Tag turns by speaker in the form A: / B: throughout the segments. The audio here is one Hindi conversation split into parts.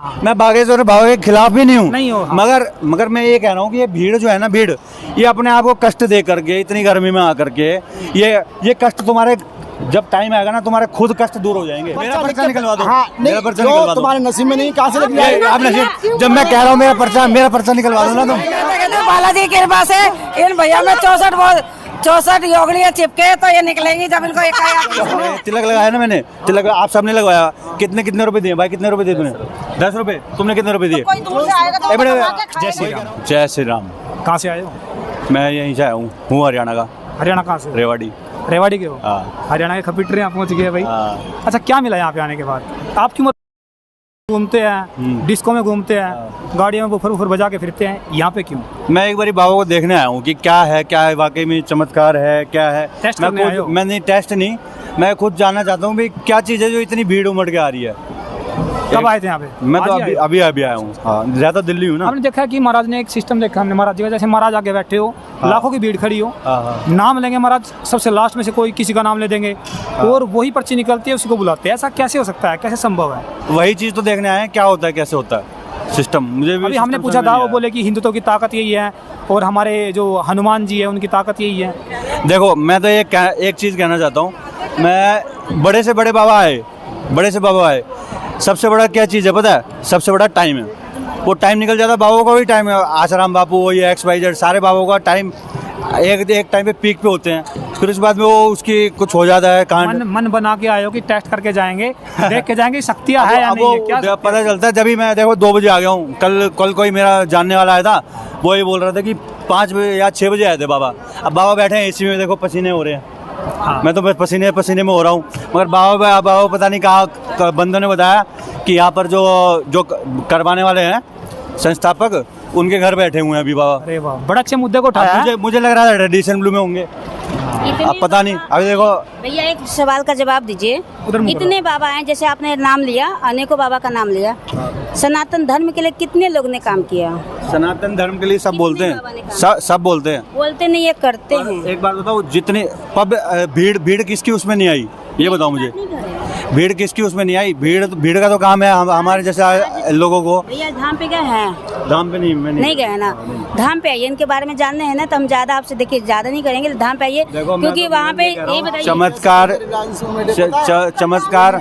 A: मैं बागेश्वर बाबा के खिलाफ भी नहीं
B: नहीं
A: हूँ,
B: हो, हाँ।
A: मगर मैं ये कह रहा हूँ कि ये भीड़ जो है ना, भीड़ ये अपने आप को कष्ट दे करके इतनी गर्मी में आकर के ये कष्ट तुम्हारे जब टाइम आएगा ना, तुम्हारे खुद कष्ट दूर हो जाएंगे। मेरा पर्चा निकलवा दो।
C: हाँ,
A: मेरा पर्चा निकलवा दो।
C: तुम्हारे नसीब में नहीं, कहाँ से लेके आए?
A: आप नसीब, जब मैं कह रहा हूँ मेरा पर्चा निकलवा दो ना तुम।
D: बालाजी की कृपा से इन भैया में 64 योगनियाँ चिपके तो ये निकलेंगी जब इनको
A: तिलक लगाया ना मैंने, तिलक आप सबने लगवाया। कितने रुपए दिए भाई? कितने रुपए दिए तूने? 10 रुपए। तुमने कितने रुपए दिए? जय श्री राम।
B: कहाँ से आए हो?
A: मैं यहीं से आया हूँ हरियाणा का।
B: हरियाणा कहाँ से? रेवाड़ी के हो?
A: हाँ।
B: हरियाणा के खपीटरे यहाँ पहुँच गए भाई।
A: हाँ।
B: अच्छा, क्या मिला यहाँ पे आने के बाद? आप क्यों घूमते हैं, डिस्को में घूमते हैं, गाड़ियों में बुफर बजा के फिरते हैं, यहाँ पे क्यों?
A: मैं एक बारी बाबा को देखने आया हूँ कि क्या है वाकई में चमत्कार है, क्या है।
B: टेस्ट करने आए हो?
A: मैं नहीं, टेस्ट नहीं, मैं खुद जानना चाहता हूँ भाई क्या चीज़ है जो इतनी भीड़ उमड़ के आ रही है।
B: कब आए थे यहाँ पे?
A: मैं तो
B: आज ही
A: अभी आया हूँ। हाँ, ज़्यादा दिल्ली हूँ ना।
B: आपने देखा कि महाराज ने एक सिस्टम देखा हमने, महाराज जी का, जैसे महाराज आगे बैठे हो, लाखों की भीड़ खड़ी हो, नाम लेंगे महाराज, सबसे लास्ट में से कोई किसी का नाम ले देंगे और वही पर्ची निकलती है, उसी को बुलाते हैं। ऐसा कैसे हो सकता है, कैसे संभव है?
A: वही चीज़ तो देखने आए हैं, क्या होता है, कैसे होता है सिस्टम। मुझे भी
B: अभी हमने
A: सिस्टम
B: पूछा
A: समझ
B: था,
A: नहीं
B: वो
A: आया।
B: बोले कि हिंदुत्व की ताकत यही है और हमारे जो हनुमान जी है उनकी ताकत यही है।
A: देखो, मैं तो एक चीज़ कहना चाहता हूँ। मैं बड़े से बड़े बाबा आए, सबसे बड़ा क्या चीज़ है पता है? सबसे बड़ा टाइम है। वो टाइम निकल जाता है, बाबों का भी टाइम है। आसाराम बापू हो या XYZ, सारे बाबों का टाइम एक टाइम पे पीक पे होते हैं, फिर उस बाद में वो उसकी कुछ हो जाता है कांड।
B: मन बना के आए हो कि टेस्ट करके जाएंगे, देख के जाएंगे शक्तियाँ है या नहीं है, क्या
A: वो पता चलता है। जब भी मैं देखो 2 बजे आ गया हूँ। कल कोई मेरा जानने वाला आया था, वो ये बोल रहा था कि 5 बजे या 6 बजे आए थे बाबा। अब बाबा बैठे हैं AC में, देखो पसीने हो रहे हैं।
B: हाँ।
A: मैं तो बस पसीने में हो रहा हूँ, मगर बाबा पता नहीं कहाँ बंदों ने बताया कि यहाँ पर जो करवाने वाले हैं संस्थापक, उनके घर बैठे हुए हैं अभी बाबा।
B: अरे वाह, बड़ा अच्छे मुद्दे को उठाया है।
A: मुझे लग रहा था ट्रेडिशन ब्लू में होंगे, अब पता नहीं। अभी देखो
E: भैया, एक सवाल का जवाब दीजिए। इतने बाबा हैं, जैसे आपने नाम लिया, अनेकों बाबा का नाम लिया, सनातन धर्म के लिए कितने लोग ने काम किया?
A: सनातन धर्म के लिए सब बोलते हैं, सब बोलते हैं।
E: बोलते नहीं, ये करते हैं।
A: एक बात बताओ, जितने भीड़ किसकी उसमें नहीं आई, ये बताओ मुझे। भीड़ किसकी उसमें नहीं आई? भीड़ का तो काम है हमारे जैसे लोगों को।
E: भैया धाम पे गए हैं?
A: धाम पे नहीं
E: गए ना। धाम पे आइए, इनके बारे में जानने हैं ना, तो हम ज्यादा आपसे देखिए ज्यादा नहीं करेंगे। धाम पे आइए, क्योंकि वहाँ पे ये बताइए
A: चमत्कार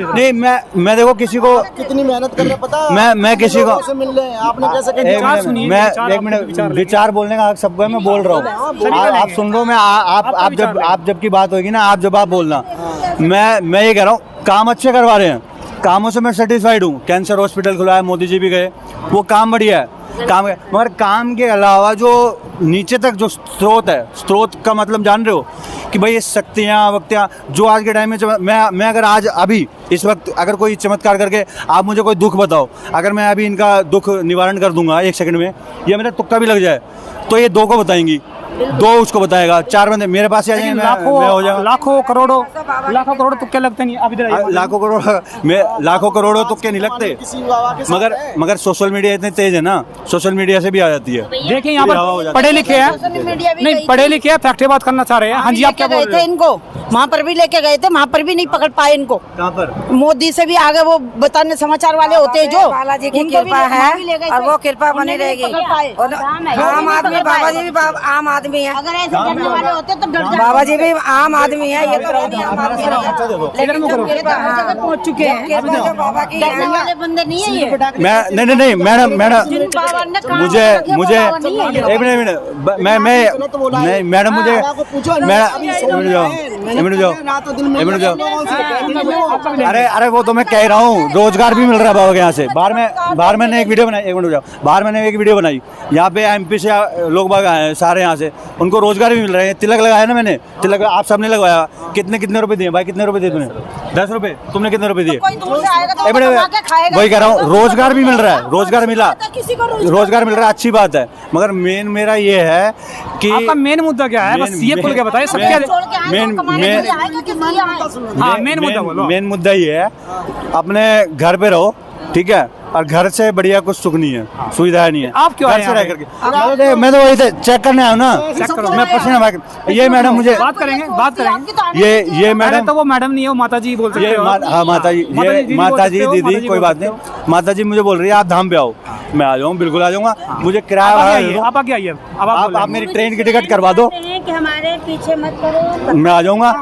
A: नहीं। मैं देखो किसी को
C: कितनी मेहनत कर रहे हैं पता है?
A: मैं किसी को
C: से मिल रहे हैं, आपने कैसे
A: एक मिनट विचार बोलने का हक सबको है। मैं बोल रहा हूँ, आप सुन रहे हो। मैं आप जब की बात होगी ना, आप जब आप बोलना। मैं ये कह रहा हूँ, काम अच्छे करवा रहे हैं, कामों से मैं सेटिस्फाइड हूँ। कैंसर हॉस्पिटल खुला है, मोदी जी भी गए, वो काम बढ़िया है। मगर काम के अलावा जो नीचे तक जो स्रोत का मतलब जान रहे हो कि भाई ये शक्तियाँ जो आज के टाइम में मैं अगर आज अभी इस वक्त अगर कोई चमत्कार करके आप मुझे कोई दुख बताओ, अगर मैं अभी इनका दुख निवारण कर दूंगा 1 सेकंड में, या मेरा तुक्का भी लग जाए, तो ये 2 को बताएंगी, 2 उसको बताएगा, 4 बंदे मेरे पास आ जाएंगे, मैं हो जाऊंगा।
B: लाखों करोड़ों तुक्के लगते नहीं। अभी
A: लाखों करोड़ों तुक्के नहीं लगते, मगर सोशल मीडिया इतनी तेज है ना, सोशल मीडिया से भी आ जाती है।
B: देखिए यहाँ पर पढ़े लिखे हैं, नहीं पढ़े लिखे हैं, फैक्ट्री बात करना चाह रहे हैं। हाँ जी, आप क्या बोल रहे हो?
D: इनको वहाँ पर भी लेके गए थे, वहाँ पर भी नहीं पकड़ पाए इनको।
A: कहाँ पर?
D: मोदी से भी आगे वो बताने समाचार वाले होते हैं जो,
E: बालाजी की कृपा है और वो कृपा बनी रहेगी। आम आदमी, बाबा जी भी आम आदमी है।
D: अगर ऐसे डरने वाले होते तो डर
E: बाबा जी भी आम आदमी है, ये तो
D: पहुँच चुके हैं।
E: बाबा की
D: डरने वाले बंदे नहीं है ये।
A: नहीं मैडम, मुझे एक मिनट मैडम, मुझे अरे वो तो मैं कह रहा हूँ, रोजगार भी मिल रहा है बाबा के यहाँ से। बाहर मैंने एक वीडियो बनाई, यहाँ पे MP से लोग बाग आए हैं सारे यहाँ से, उनको रोजगार भी मिल रहे हैं। तिलक लगाया ना मैंने, तिलक आप सबने लगवाया। कितने रुपए दिए भाई? कितने रुपए दिए तूने? 10 रुपए। तुमने कितने रुपए दिए? वही कह रहा हूँ, रोजगार भी मिल रहा है, रोजगार मिल रहा है, अच्छी बात है। मगर मेन मेरा ये है कि
B: आपका मेन मुद्दा क्या है? बस ये खुल के बताइए।
A: मेन मुद्दा ये है, अपने घर पे रहो, ठीक है, और घर से बढ़िया कुछ सुख नहीं है, सुविधा नहीं है।
B: आप क्यों
A: घर
B: आए
A: से रह
B: यहाँ
A: करके? मैं तो वही से चेक करने आया हूँ ना। मैं पसीना भाग। ये मैडम मुझे
B: बात करेंगे।
A: ये
B: अरे
A: मैडम
B: तो वो मैडम नहीं है, वो माता जी बोल सकते
A: ये
B: हो।
A: हाँ माता जी, ये माता जी दीदी कोई बात नहीं। माता जी मुझे बोल रही है आप धाम पे आओ, मैं आ जाऊँ, बिल्कुल आ जाऊँगा। मुझे किराया
B: आप आगे आइए। अब
A: आप मेरी ट्रेन की टिकट करवा दो,
E: कि हमारे पीछे मत करो,
A: मैं आ जाऊँगा।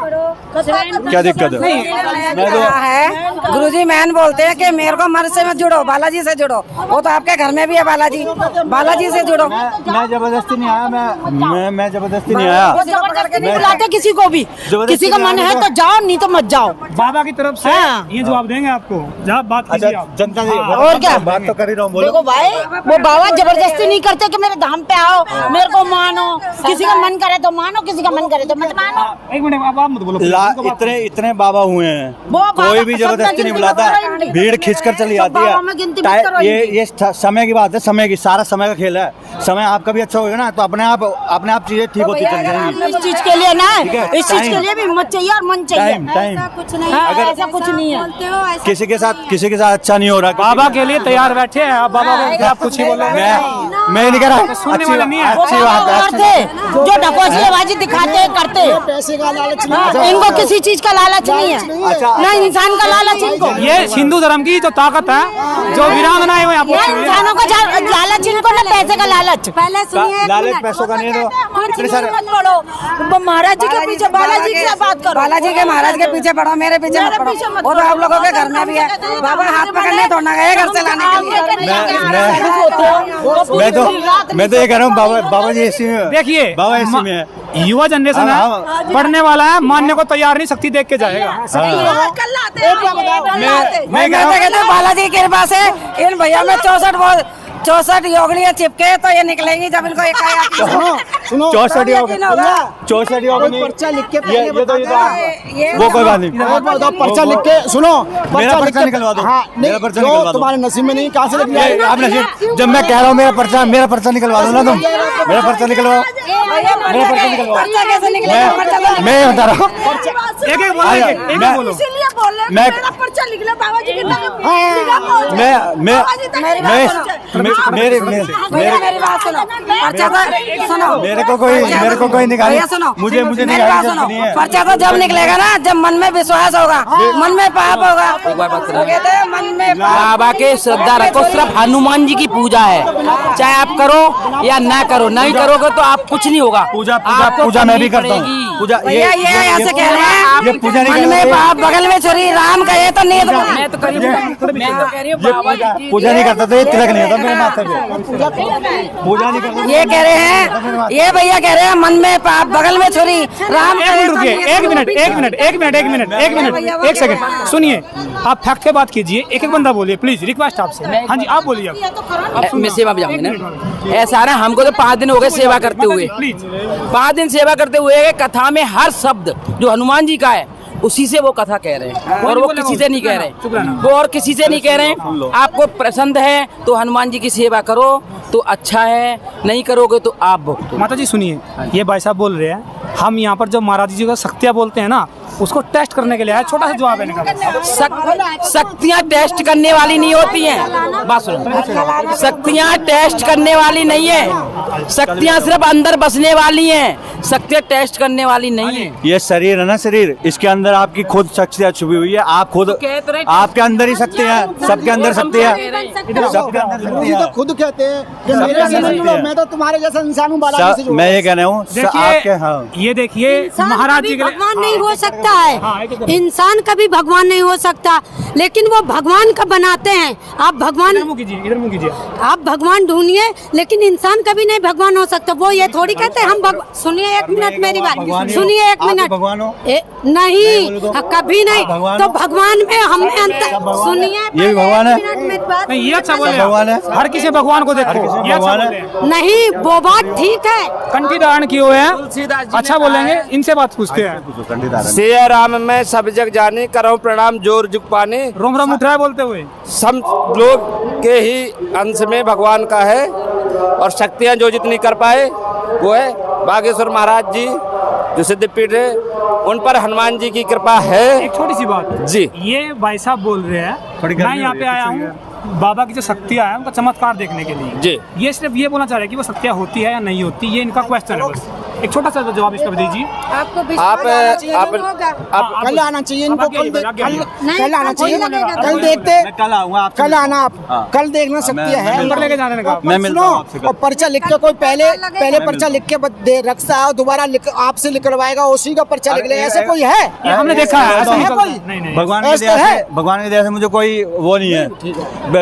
A: क्या दिक्कत है?
D: मैं तो है गुरुजी मैन बोलते हैं कि मेरे को मर्द से मत जुड़ो, बालाजी से जुड़ो। वो तो आपके घर में भी है बालाजी, बालाजी से जुड़ो।
A: मैं जबरदस्ती नहीं आया, मैं जबरदस्ती नहीं आया।
F: नहीं बुलाते किसी को भी, किसी का मन है तो जाओ, नहीं तो मत जाओ।
B: बाबा की तरफ से ये जवाब देंगे आपको, जब बात कीजिए आप।
A: जनता
F: और क्या?
A: बात तो कर ही रहा हूँ, बोलो।
F: देखो भाई, वो बाबा जबरदस्ती नहीं करते कि मेरे धाम पे आओ, मेरे को मानो। किसी का मन करे तो मानो, किसी का मन करे तो मत मानो।
B: एक मिनट, अब आप मत बोलो।
A: इतने बाबा हुए हैं,
F: वो बाबा
A: कोई भी
F: सब
A: जबरदस्ती नहीं
F: गिनती
A: बुलाता,
F: करो इनकी।
A: भीड़ खींच कर चली
F: सब बाबा में
A: जाती
F: गिनती मत करो
A: है।
F: इनकी।
A: ये समय की बात है, समय की, सारा समय का खेल है। समय आपका भी अच्छा होगा ना तो अपने आप चीजें ठीक होती चल जाएंगी।
F: इस चीज के लिए ना,
A: ठीक है,
F: इस चीज के
A: टाइम।
F: लिए भी हिम्मत चाहिए और मन चाहिए।
A: टाइम
E: कुछ नहीं।
F: हाँ,
A: अगर-
F: ऐसा कुछ नहीं है।
A: किसी के साथ अच्छा नहीं हो रहा।
B: बाबा के लिए तैयार बैठे हैं आप, बाबा को आप कुछ ही बोलोगे।
A: मैं नहीं कह रहा,
B: सुनने वाला नहीं है।
F: वो
A: अच्छी
F: बाबा
A: बात है,
F: और थे जो ढकोसलेबाजी दिखाते करते।
C: पैसे का लालच
F: हाँ,
C: नहीं।
F: इनको किसी चीज का लालच नहीं है, ना इंसान का लालच इनको।
B: ये हिंदू धर्म की जो ताकत है, जो वीरांगनाएं हुई आपको
F: ये इंसानों का लालच इनको, ना पैसे का लालच।
E: पहले सुनिए,
A: लालच पैसों का नहीं है तो इतने सारे
F: मत पड़ो महाराज जी के पीछे, बालाजी की बात करो।
D: बालाजी के महाराज के पीछे पड़ो, मेरे पीछे मत पड़ो। वो तो आप लोगों के घर में भी है। बाबा हाथ पकड़ने थोड़ा गए घर से लाने के लिए।
A: मैं तो ये कह रहा हूँ बाबा जी ऐसी में,
B: देखिए
A: बाबा ऐसी में है।
B: युवा जनरेशन
A: हाँ,
B: है, पढ़ने वाला है, मानने को तैयार नहीं, शक्ति देख के जाएगा।
D: मैं कहते बालाजी की कृपा से इन भैया में 64 योगनियाँ चिपके तो ये निकलेंगी जब इनको एक आया।
C: सुनो
A: 64 योगनी
C: पर्चा लिख के
A: ये तो वो कोई बात नहीं।
C: पर्चा लिख के सुनो,
A: मेरा पर्चा निकलवा दो।
C: हाँ,
A: मेरा पर्चा
C: जो
A: निकलवा दो।
C: तुम्हारे नसीब में नहीं, कहाँ से लिख लिया?
A: आप नसीब, जब मैं कह रहा हूँ मेरा पर्चा निकलवा दो ना तुम। मेरा पर्चा निकलवाओ, मेरा पर्चा निकलवाओ।
D: पर्चा कैसे निकलेगा? पर्चा तो
A: मैं बता रहा हूँ,
B: एक एक बोलो, एक एक बोलो।
F: इसीलिए बोल रहे हैं,
A: मैं-
F: मेरा पर्चा लिख लो बाबा जी की
D: मेरी बात सुनो, पर्चा तो सुनो,
A: मेरे को कोई निकाली,
D: भैया सुनो,
A: मुझे
D: मेरी
A: निकाली
D: बात
A: जरूरत
D: सुनो।
A: नहीं है।
D: पर्चा तो जब निकलेगा ना जब मन में विश्वास होगा, मन में पाप होगा। वो कहते हैं मन में पाप।
G: बाबा के श्रद्धा रखो, सिर्फ हनुमान जी की पूजा है, चाहे आप करो या ना करो, नहीं करोगे तो आप कुछ नहीं होगा।
A: पूजा मैं भी करता हूँ। पूजा
D: भैया ये ऐसे कह रहे हैं,
A: ये पूजा नहीं
D: मन में
A: करते।
D: पाप बगल में छुरी, राम कहे तो नींद।
G: मैं तो कह रही हूँ बाबा जी की
A: पूजा नहीं करता तो ये तिलक नहीं होता मेरे माथे पे। पूजा नहीं करता।
D: ये कह रहे हैं, ये भैया कह रहे हैं मन में पाप बगल में छुरी, राम
B: एक मिनट रुकिए, एक सेकंड सुनिए। आप फैक्ट पे बात कीजिए, एक एक बंदा बोलिए प्लीज, रिक्वेस्ट आपसे। हाँ जी आप बोलिए।
G: मैं सेवा भी जाऊंगी ना, ऐसा ना, हमको तो 5 दिन हो गए सेवा करते हुए,
B: प्लीज
G: 5 दिन सेवा करते हुए। कथा में हर शब्द जो हनुमान जी का है उसी से वो कथा कह रहे हैं, और वो किसी से नहीं कह रहे, वो और किसी से नहीं कह रहे हैं। आपको पसंद है तो हनुमान जी की सेवा करो तो अच्छा है, नहीं करोगे तो आप भुगतो।
B: माता जी सुनिए, ये भाई साहब बोल रहे हैं हम यहाँ पर जो महाराज जी का शक्तियाँ बोलते हैं ना, उसको टेस्ट करने के लिए आया। छोटा सा जवाब है इनका।
G: शक्तियाँ टेस्ट करने वाली नहीं होती हैं, बात सुनो, शक्तियाँ टेस्ट करने वाली नहीं है, शक्तियाँ सिर्फ अंदर बसने वाली हैं, शक्तियाँ टेस्ट करने वाली नहीं है।
A: ये शरीर है ना, शरीर, इसके अंदर आपकी खुद शक्तियाँ छुपी हुई है। आप खुद, आपके अंदर ही शक्ति है, सबके अंदर शक्ति है, सबके अंदर शक्ति
C: ये तो
A: है।
C: खुद कहते हैं कि मेरे से नहीं जुड़ो, मैं तो तुम्हारे जैसा इंसान हूँ, बालाजी से जुड़ो।
A: मैं ये कहना हूँ आपके, हाँ
B: ये देखिए महाराज जी के लिए
F: भगवान नहीं हो सकता
B: हाँ,
F: है, इंसान कभी भगवान नहीं हो सकता, लेकिन वो भगवान का बनाते हैं। आप भगवान,
B: इधर मुँह कीजिए।
F: आप भगवान ढूंढिए, लेकिन इंसान कभी नहीं भगवान हो सकता। वो ये थोड़ी कहते हैं हम सुनिए एक मिनट मेरी बात सुनिए, एक मिनट।
A: भगवान हो
F: नहीं, कभी नहीं।
A: भगवान
F: तो
A: हो?
F: भगवान में हमने अंतर सुनिए,
A: ये भी भगवान है?
B: नहीं ये अच्छा बोले,
A: भगवान है।
B: हर किसी भगवान को देखो, ये अच्छा
A: भगवान है।
B: बोले हैं।
F: नहीं वो बात ठीक है।
B: कंठी धारण किए हुए हैं, अच्छा बोलेंगे, इनसे बात पूछते हैं।
H: सिया राम मैं सब जग जाने, करो प्रणाम जोर जुग पाने।
B: रोम रोम उठ रहा है बोलते हुए।
H: सब लोग के ही अंश में भगवान का है, और शक्तियाँ जो जितनी कर पाए वो है बागेश्वर महाराज जी जो सिद्धपीठ है, उन पर हनुमान जी की कृपा है।
B: एक छोटी सी बात
H: जी,
B: ये भाई साहब बोल रहे हैं, मैं यहाँ पे आया हूँ बाबा की जो शक्तियाँ हैं उनका चमत्कार देखने के लिए
H: जी।
B: ये सिर्फ ये बोलना चाह रहे हैं कि वो शक्तियाँ होती है या नहीं होती, ये इनका क्वेश्चन है बस। एक छोटा सा जवाब इसका दीजिए।
D: आपको
H: आप
C: कल आना चाहिए इनको, कल आना चाहिए, कल देखते,
A: कल आऊंगा आप,
C: कल आना आप, कल देखना शक्तियाँ है।
B: नंबर लेके जाने का
A: मैं मिलता हूँ आपसे कल।
C: और पर्चा लिख के कोई पहले पर्चा लिख के दे रखता है, दोबारा आपसे निकलवाएगा, उसी का पर्चा लिख ले, ऐसे कोई है?
B: ये हमने देखा है, ऐसा
C: है
B: निकलता
C: कोई?
B: है। नहीं नहीं
A: भगवान की
C: ऐसा
A: दया
C: है?
A: से, भगवान की दया से मुझे कोई वो नहीं है,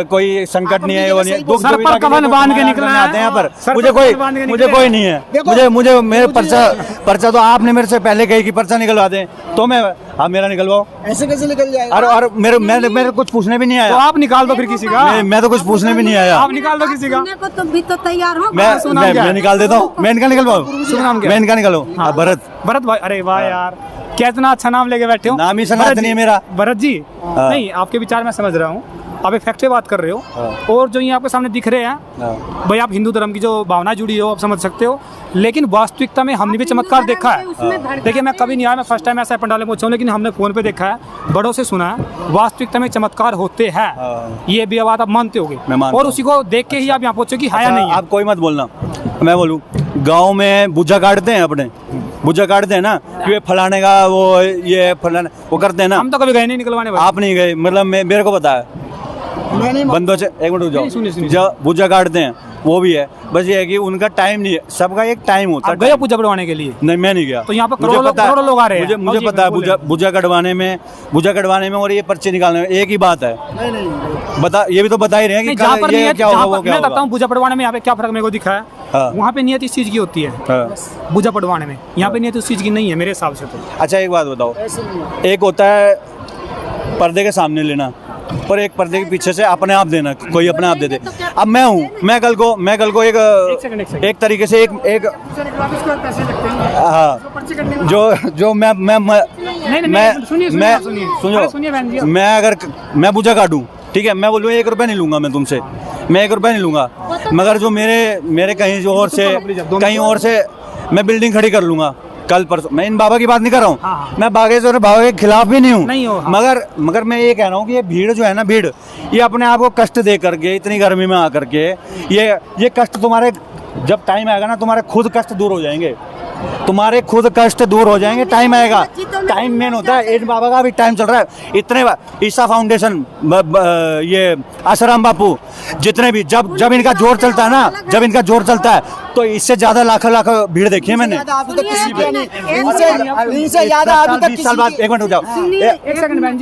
A: कोई संकट नहीं है, वो नहीं है। दुख
B: सर पर
A: दुविधा के
B: कफन
A: लिए
B: बांध के
A: कोई
B: निकला
A: आते हैं यहाँ पर,
B: सर
A: मुझे
B: पर
A: कोई
B: कफन बांध के
A: मुझे
B: निकले।
A: कोई नहीं है।
C: देखो,
A: मुझे मेरे पर्चा तो आपने मेरे से पहले कही कि पर्चा निकलवा दें, तो मैं आप मेरा निकलवाओ।
C: ऐसे कैसे निकल जाएगा?
A: और मेरे कुछ पूछने भी नहीं
B: तो
A: आया,
B: आप निकाल दो फिर किसी का,
A: मैं तो कुछ पूछने भी नहीं आया।
B: आप निकाल दो किसी का।
F: सुनने को तो भी तो तैयार हो।
A: मैं निकाल देता हूँ, मैं इनका निकलवाऊँ,
B: शुभ नाम क्या?
A: मैं इनका निकलवाऊँ।
B: हाँ।
A: भरत
B: भाई, अरे वाह यार, क्या इतना अच्छा नाम लेके बैठे हो।
A: नाम ही सनातन है मेरा।
B: भरत जी, नहीं आपके विचार मैं समझ रहा हूँ, आप एक फैक्ट पे बात कर रहे हो, और जो ये आपके सामने दिख रहे हैं भाई, आप हिंदू धर्म की जो भावना जुड़ी हो आप समझ सकते हो, लेकिन वास्तविकता में हमने भी चमत्कार देखा है। देखिए मैं कभी नहीं आया, मैं फर्स्ट टाइम ऐसा पंडाल में पहुंचा हूं, लेकिन हमने फोन पे देखा है, बड़ों से सुना है, वास्तविकता में चमत्कार होते हैं। ये भी बात आप मानते होगे, और उसी को देख के ही आप यहाँ पहुंचे कि है नहीं है।
A: आप कोई मत बोलना, मैं बोलूँ गाँव में बुझा काटते हैं, अपने बुझा काटते हैं ना, कि ये फलाने का वो ये फलाने वो करते हैं ना।
B: हम तो कभी गए नहीं निकलवाने भाई।
A: आप नहीं गए, मतलब मेरे को पता है, बंदों से एक मिनट रुक जाओ, जब पूजा काटते हैं वो भी है, बस ये है कि उनका टाइम नहीं है, सबका एक टाइम होता है।
B: गए पूजा बढ़वाने के लिए?
A: नहीं मैं नहीं गया।
B: तो यहाँ पर करोड़ों लोग आ रहे हैं।
A: मुझे पता है पूजा कटवाने में और ये पर्चे निकालने में एक ही बात है। बता, ये भी तो बता ही रहे हैं कि
B: जहाँ पर नियत,
A: क्या होगा, वो क्या
B: मैं बताता
A: होगा।
B: हूँ पूजा पड़वाने में यहाँ पे क्या फर्क मेरे को दिखा है, वहाँ पे नियत इस चीज की होती है, पूजा पड़वाने में, यहाँ पे नियत उस चीज की नहीं है मेरे हिसाब से। तो
A: अच्छा एक बात बताओ, एक होता है पर्दे के सामने लेना, और एक पर्दे के पीछे से अपने आप देना, कोई अपने आप दे दे। अब मैं हूँ, मैं कल को एक तरीके से एक हाँ, जो मैं अगर मैं पूजा काटूं, ठीक है, मैं बोलूँ 1 रुपया नहीं लूंगा मैं तुमसे, मैं 1 रुपया नहीं लूंगा, मगर जो मेरे कहीं और से मैं बिल्डिंग खड़ी कर लूंगा कल परसों। मैं इन बाबा की बात नहीं कर रहा हूँ, मैं बागेश्वर बाबा के खिलाफ भी नहीं हूँ, मगर मैं ये कह रहा हूँ कि ये भीड़ जो है ना, भीड़ ये अपने आप को कष्ट दे करके, इतनी गर्मी में आकर के ये कष्ट तुम्हारे, जब टाइम आएगा ना तुम्हारे खुद कष्ट दूर हो जाएंगे, तुम्हारे खुद कष्ट दूर हो जाएंगे। टाइम आएगा, टाइम मेन होता है। इन बाबा का भी टाइम चल रहा है, इतने ईसा फाउंडेशन, ये आसाराम बापू, जितने भी जब इनका जोर चलता है ना, जब इनका जोर चलता है तो इससे ज्यादा लाखों भीड़ देखी है मैंने। एक मिनट रुक जाओ,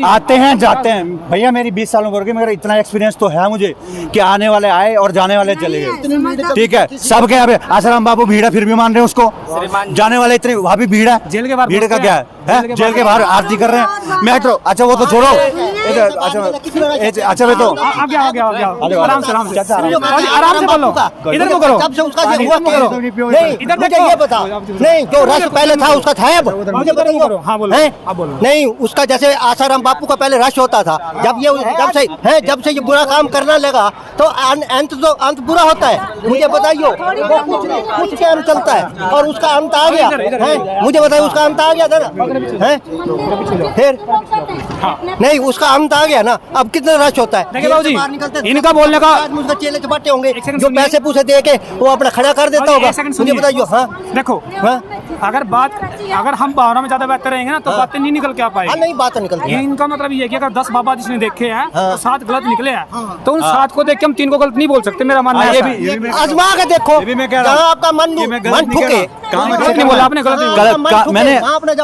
A: आते हैं जाते हैं भैया, मेरी 20 सालों की, मगर इतना एक्सपीरियंस तो है मुझे कि आने वाले आए और जाने वाले चले गए, ठीक है। सबके यहाँ आसाराम बाबू भीड़ है, फिर भी मान रहे हैं उसको, जाने वाले इतने, वहाँ भी भीड़ है,
B: जेल के बाहर
A: भीड़ का क्या है, जेल के बाहर आरती कर रहे हैं, मेट्रो, अच्छा वो तो छोड़ो, अच्छा वे तो
B: आराम से बोलो, इधर को करो,
C: तब से उसका ये हुआ क्या? नहीं, मुझे ये बता, नहीं जो रश पहले था उसका था अब, मुझे बताइए।
B: हाँ बोलो,
C: नहीं उसका जैसे आसाराम बापू का पहले रश होता था, जब से ये बुरा काम करने लगा तो अंत बुरा होता है। मुझे बताइए, वो कुछ टाइम चलता है और उसका अंत आ गया है, मुझे बताइए उसका अंत आ गया था ना, है फिर नहीं उसका अंत आ गया ना, अब कितना रश होता है।
B: देखिए बाबूजी, इनका बोलने का
C: मुझे चेले चपाटे होंगे जो पैसे पूसे दे के वो अपना खड़ा कर देता होगा, मुझे बताइए। हाँ
B: देखो, अगर हम भावना में ज्यादा बात रहेंगे ना तो बातें नहीं निकल के आ पाएगी।
C: नहीं बात निकलती है।
B: इनका मतलब ये है कि अगर 10 बाबा जिसने देखे हैं तो 7 गलत निकले हैं, तो उन 7 को देख के हम 3 को गलत नहीं बोल सकते, मेरा मानना है।
C: आजमा के देखो, जहाँ आपका मन ठुके,
B: गलत नहीं बोला आपने,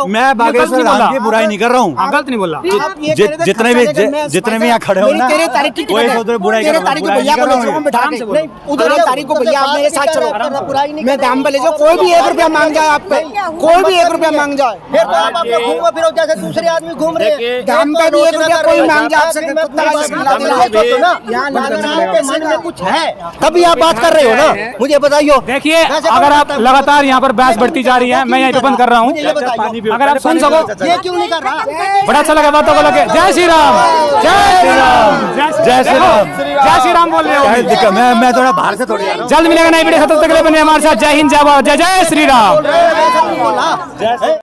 A: मैं बागेश्वर धाम की बुराई नहीं कर रहा हूँ,
B: गलत नहीं बोला।
A: जितने भी यहाँ खड़े हो ना, बुराई
C: उधर तारीख को भैया आप मेरे साथ चलो, मैं दाम पे ले जाओ, कोई भी 1 रुपया मांग जाए आप पे, कोई भी 1 रुपया मांग जाए, घूमो फिरो जैसे दूसरे आदमी घूम रहे हैं, दाम पे भी 1 रुपया कोई मांग जाए आपसे, मन में कुछ है तभी आप बात कर रहे हो ना, मुझे बताइए।
B: देखिए अगर आप लगातार यहाँ पर बहस बढ़ती जा रही है, मैं यहीं पे बंद कर रहा हूँ, अगर आप सुन सको।
C: ये क्यों नहीं कर रहा?
B: बड़ा अच्छा लगा बातों को लगे। जय श्री राम, जय श्री राम, जय श्री राम, जय श्री राम बोल रहे हो।
A: मैं थोड़ा बाहर से थोड़ी
B: जल्द मिलेगा नई वीडियो, तब तक के लिए बने हमारे साथ। जय हिंद, जय भारत, जय जय श्री राम।